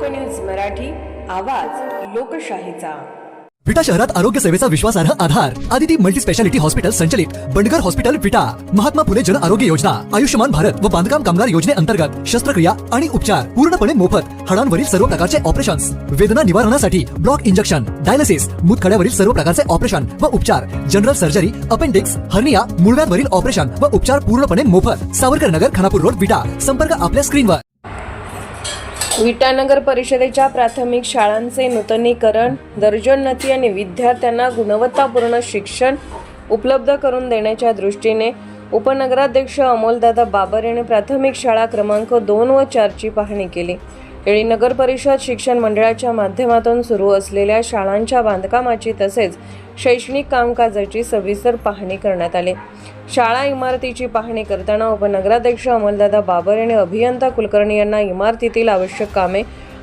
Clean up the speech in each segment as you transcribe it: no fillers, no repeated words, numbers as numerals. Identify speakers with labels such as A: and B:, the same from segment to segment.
A: News Marathi, आवाज लोकशाहीचा।
B: विटा शहरात आरोग्य सेवेचा विश्वासार्ह आधार आदिती मल्टी स्पेशालिटी हॉस्पिटल संचलित बंडगर हॉस्पिटल विटा, महात्मा फुले जन आरोग्य योजना, आयुष्यमान भारत व बांधकाम कामगार योजनेअंतर्गत शस्त्रक्रिया आणि उपचार पूर्णपणे मोफत, हाडांवरील सर्व प्रकारचे ऑपरेशन्स, वेदना निवारणासाठी ब्लॉक इंजेक्शन, डायलिसिस, मूतखड्यावरील सर्व प्रकारचे ऑपरेशन व उपचार, जनरल सर्जरी, अपेंडिक्स, हर्निया, मूळव्याधवरील ऑपरेशन व उपचार पूर्णपणे मोफत। सावरकर नगर, खानापूर रोड, विटा। संपर्क आपल्या स्क्रीनवर।
A: विटा नगर परिषदेच्या प्राथमिक शाळांचे नूतनीकरण, दर्जोन्नती आणि विद्यार्थ्यांना गुणवत्तापूर्ण शिक्षण उपलब्ध करून देण्याच्या दृष्टीने उपनगराध्यक्ष अमोलदादा बाबर यांनी प्राथमिक शाळा क्रमांक 2 व 4 ची पाहणी केली। यावेळी नगर परिषद शिक्षण मंडळाच्या माध्यमातून सुरू असलेल्या शाळांच्या बांधकामाची तसेच शैक्षणिक कामकाजाची सविस्तर पाहणी करण्यात आली। शाळा इमारतीची पाहणी करताना उपनगराध्यक्ष अमोलदादा बाबर यांनी अभियंता कुलकर्णी यांना इमारतीतील आवश्यक कामे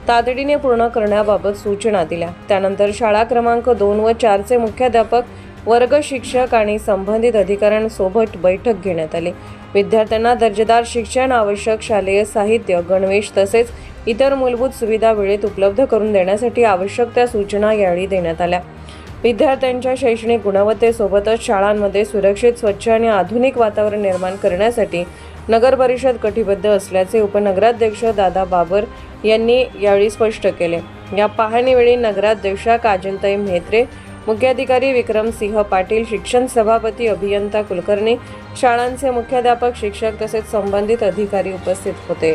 A: तातडीने पूर्ण करण्याबाबत सूचना दिल्या। त्यानंतर शाळा क्रमांक 2 व 4 चे मुख्याध्यापक, वर्ग शिक्षक आणि संबंधित अधिकाऱ्यांसोबत बैठक घेण्यात आली। विद्यार्थ्यांना दर्जेदार शिक्षण, आवश्यक शालेय साहित्य, गणवेश तसेच इतर मूलभूत सुविधा वेळेत उपलब्ध करून देण्यासाठी आवश्यक त्या सूचना यावेळी देण्यात आल्या। विद्यार्थ्यांच्या शैक्षणिक गुणवत्तेसोबतच शाळांमध्ये सुरक्षित, स्वच्छ आणि आधुनिक वातावरण निर्माण करण्यासाठी नगर परिषद कटिबद्ध असल्याचे उपनगराध्यक्ष दादा बाबर यांनी यावेळी स्पष्ट केले। या पाहणीवेळी नगराध्यक्षा काजलताई म्हेत्रे, मुख्याधिकारी विक्रमसिंह पाटील, शिक्षण सभापती अभियंता कुलकर्णी, शाळांचे मुख्याध्यापक, शिक्षक तसेच संबंधित अधिकारी उपस्थित होते।